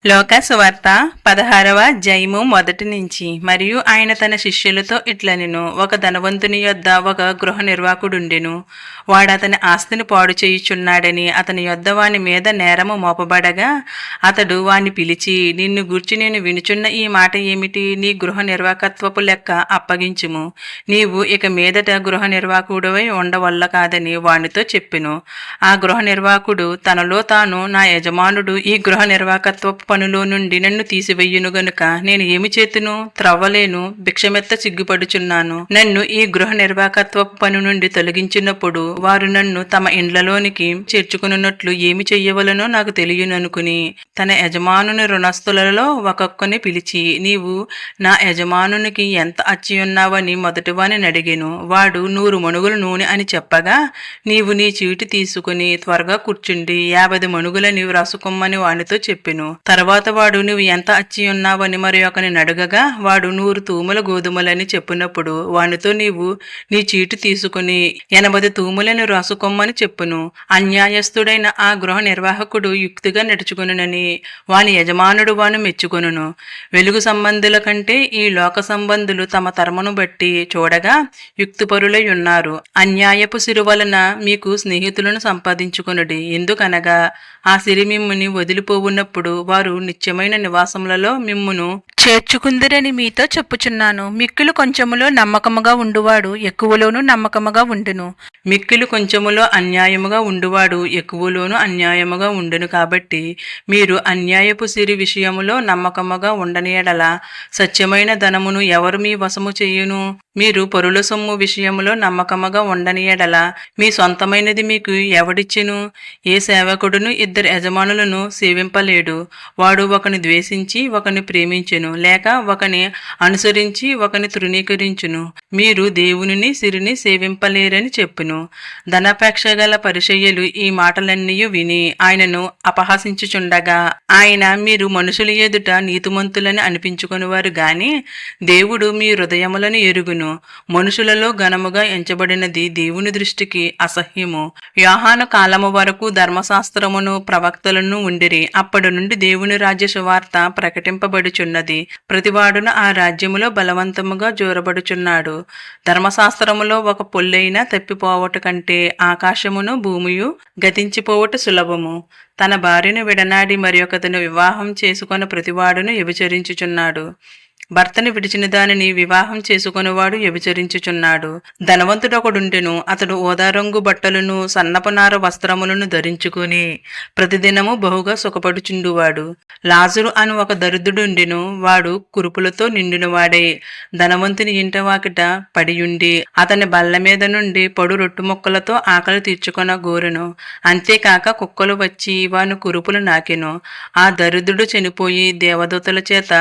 లోకాసు వార్త 16వ అధ్యాయము మొదటి నుంచి. మరియు ఆయన తన శిష్యులతో ఇట్లనెను, ఒక ధనవంతుని యొద్ద ఒక గృహ నిర్వాహకుడుండెను. వాడతని ఆస్తిని పాడు చేయుచున్నాడని అతని యొద్ద వాని మీద నేరము మోపబడగా, అతడు వాని పిలిచి, నిన్ను గూర్చి నేను వినుచున్న ఈ మాట ఏమిటి? నీ గృహ నిర్వాహకత్వపు లెక్క అప్పగించుము. నీవు ఇక మీదట గృహ నిర్వాహకుడవై ఉండవల్ల కాదని వానితో చెప్పెను. ఆ గృహ నిర్వాహకుడు తనలో తాను, నా యజమానుడు ఈ గృహ నిర్వాహకత్వపు పనులో నుండి నన్ను తీసివెయ్యును గనుక నేను ఏమి చేతును? త్రవ్వలేను, భిక్షమెత్త సిగ్గుపడుచున్నాను. నన్ను ఈ గృహ నిర్వాహకత్వపు పని నుండి తొలగించినప్పుడు వారు నన్ను తమ ఇండ్లలోనికి చేర్చుకున్నట్లు ఏమి చెయ్యవలనో నాకు తెలియననుకుని తన యజమానుని రుణస్థులలో ఒక్కొక్కని పిలిచి, నీవు నా యజమానునికి ఎంత అచ్చియున్నావని మొదటివాని అడిగెను. వాడు 100 మణుగుల నూనె అని చెప్పగా, నీవు నీ చీటి తీసుకుని త్వరగా కూర్చుండి 50 మణుగులని వ్రాసుకొమ్మని వానితో చెప్పెను. తర్వాత వాడు, నువ్వు ఎంత అచ్చి ఉన్నావని మరి ఒకని అడగగా, వాడు 100 తూముల గోధుమలని చెప్పినప్పుడు వానితో, నీవు నీ చీటు తీసుకుని 80 తూములను రాసుకొమ్మని చెప్పును. అన్యాయస్తుడైన ఆ గృహ నిర్వాహకుడు యుక్తిగా నడుచుకునునని వాని యజమానుడు వాను మెచ్చుకొనును. వెలుగు సంబంధుల కంటే ఈ లోక సంబంధులు తమ తరమును బట్టి చూడగా యుక్తిపరులై ఉన్నారు. అన్యాయపు సిరి వలన మీకు స్నేహితులను సంపాదించుకొనుడి. ఎందుకనగా ఆ సిరి మిమ్ముని వదిలిపోవున్నప్పుడు వారు నిత్యమైన నివాసములలో మిమ్మును చేర్చుకుందిరని మీతో చెప్పుచున్నాను. మిక్కిలు కొంచెములో నమ్మకముగా ఉండువాడు ఎక్కువలోనూ నమ్మకముగా ఉండును. మిక్కిలు కొంచెములో అన్యాయముగా ఉండువాడు ఎక్కువలోనూ అన్యాయముగా ఉండును. కాబట్టి మీరు అన్యాయపు సిరి విషయములో నమ్మకముగా ఉండని యెడల సత్యమైన ధనమును ఎవరు మీ వశము చేయును? మీరు పరుల సొమ్ము విషయములో నమ్మకముగా ఉండని యెడల మీ సొంతమైనది మీకు ఎవడిచ్చెను? ఏ సేవకుడును 2 యజమానులను సేవింపలేడు. వాడు ఒకని ద్వేషించి ఒకని ప్రేమించును, లేక ఒకని అనుసరించి ఒకని తృణీకరించును. మీరు దేవునిని సిరిని సేవింపలేరని చెప్పును. ధనాపేక్ష గల పరిసయ్యులు ఈ మాటలన్నీ విని ఆయనను అపహసించుచుండగా ఆయన, మీరు మనుషుల ఎదుట నీతిమంతులని అనిపించుకొనివారు గాని దేవుడు మీ హృదయములను ఎరుగును. మనుషులలో ఘనముగా ఎంచబడినది దేవుని దృష్టికి అసహ్యము. యోహాను కాలము వరకు ధర్మశాస్త్రమును ప్రవక్తలను ఉండిరి. అప్పటి నుండి దేవుని రాజ్య సువార్త ప్రకటింపబడుచున్నది. ప్రతివాడును ఆ రాజ్యములో బలవంతముగా జోరబడుచున్నాడు. ధర్మశాస్త్రములో ఒక పొల్లైనా తప్పిపోవట కంటే ఆకాశమును భూమియు గతించిపోవట సులభము. తన భార్యను విడనాడి మరి ఒకతను వివాహం చేసుకున్న ప్రతివాడును వ్యభిచరించుచున్నాడు. భర్తను విడిచిన దానిని వివాహం చేసుకునేవాడు వ్యభిచరించుచున్నాడు. ధనవంతుడొకడుండెను. అతడు ఓదారంగు బట్టలను సన్నపనార వస్త్రములను ధరించుకుని ప్రతిదినము బహుగా సుఖపడుచుండువాడు. లాజరు అని ఒక దరిద్రుడుండెను. వాడు కురుపులతో నిండినవాడే ధనవంతుని ఇంట వాకిట పడియుండి అతని బల్ల మీద నుండి పొడు రొట్టు ముక్కలతో ఆకలి తీర్చుకొన గోరెను. అంతేకాక కుక్కలు వచ్చి వాని కురుపులు నాకెను. ఆ దరిద్రుడు చనిపోయి దేవదూతల చేత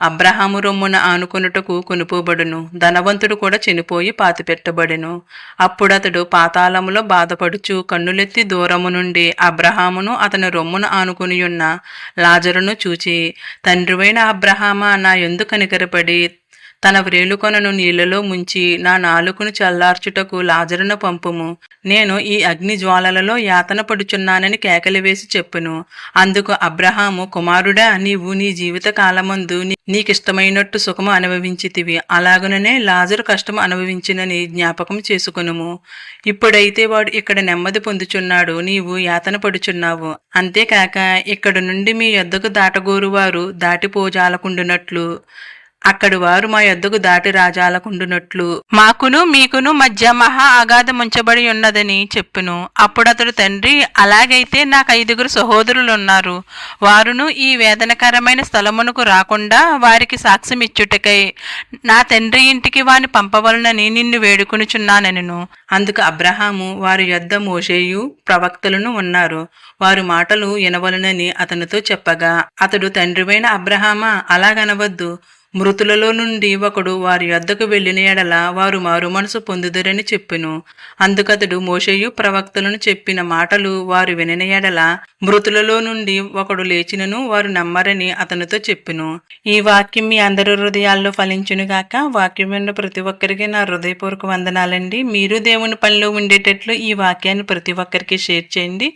అబ్రహాము రొమ్మున ఆనుకొనుటకు కొనుపోబడును. ధనవంతుడు కూడా చనిపోయి పాతిపెట్టబడెను. అప్పుడతడు పాతాళములో బాధపడుచు కన్నులెత్తి దూరము నుండి అబ్రహామును అతని రొమ్మున ఆనుకొనియున్న లాజరును చూచి, తండ్రివైన అబ్రహామా, నా యందు కనికరపడి తన వ్రేలుకొనను నీళ్లలో ముంచి నా నాలుకను చల్లార్చుటకు లాజరును పంపుము. నేను ఈ అగ్ని జ్వాలలలో యాతన పడుచున్నానని కేకలు వేసి చెప్పును. అందుకు అబ్రహాము, కుమారుడా, నీవు నీ జీవిత కాలమందు నీకిష్టమైనట్టు సుఖము అనుభవించితివి. అలాగుననే లాజరు కష్టము అనుభవించినని జ్ఞాపకం చేసుకొనుము. ఇప్పుడైతే వాడు ఇక్కడ నెమ్మది పొందుచున్నాడు, నీవు యాతన పడుచున్నావు. అంతేకాక ఇక్కడ నుండి మీ యొద్దకు దాటగోరువారు దాటిపోజాలకుండునట్లు అక్కడి వారు మా యొద్దకు దాటి రాజాలకుండునట్లు మాకును మీకును మధ్య మహా అగాధముంచబడి ఉన్నదని చెప్పును. అప్పుడతడు, తండ్రి, అలాగైతే నాకు 5 సహోదరులున్నారు. వారును ఈ వేదనకరమైన స్థలమునకు రాకుండా వారికి సాక్ష్యం ఇచ్చుటకై నా తండ్రి ఇంటికి వాని పంపవలనని నిన్ను వేడుకొనుచున్నానెను. అందుకు అబ్రహాము, వారి యొద్ద మోషేయు ప్రవక్తలను ఉన్నారు, వారు మాటలు వినవలనని అతనితో చెప్పగా, అతడు, తండ్రివైన అబ్రహామా, అలాగనవద్దు. మృతులలో నుండి ఒకడు వారి యొద్దకు వెళ్ళిన ఎడల వారు మారు మనసు పొందుదురని చెప్పెను. అందుకతడు మోషేయు ప్రవక్తలను చెప్పిన మాటలు వారు వినిన ఎడల మృతులలో నుండి ఒకడు లేచినను వారు నమ్మరని అతనితో చెప్పెను. ఈ వాక్యం మీ అందరి హృదయాల్లో ఫలించునుగాక. వాక్యం విన్న ప్రతి ఒక్కరికి నా హృదయపూర్వక వందనాలండి. మీరు దేవుని పనిలో ఉండేటట్లు ఈ వాక్యాన్ని ప్రతి ఒక్కరికి షేర్ చేయండి.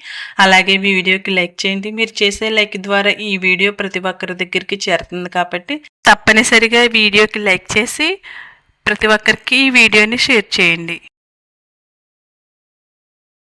అలాగే ఈ వీడియోకి లైక్ చేయండి. మీరు చేసే లైక్ ద్వారా ఈ వీడియో ప్రతి ఒక్కరి దగ్గరికి చేరుతుంది కాబట్టి తప్పనిసరిగా వీడియోకి లైక్ చేసి ప్రతి ఒక్కరికి ఈ వీడియోని షేర్ చేయండి.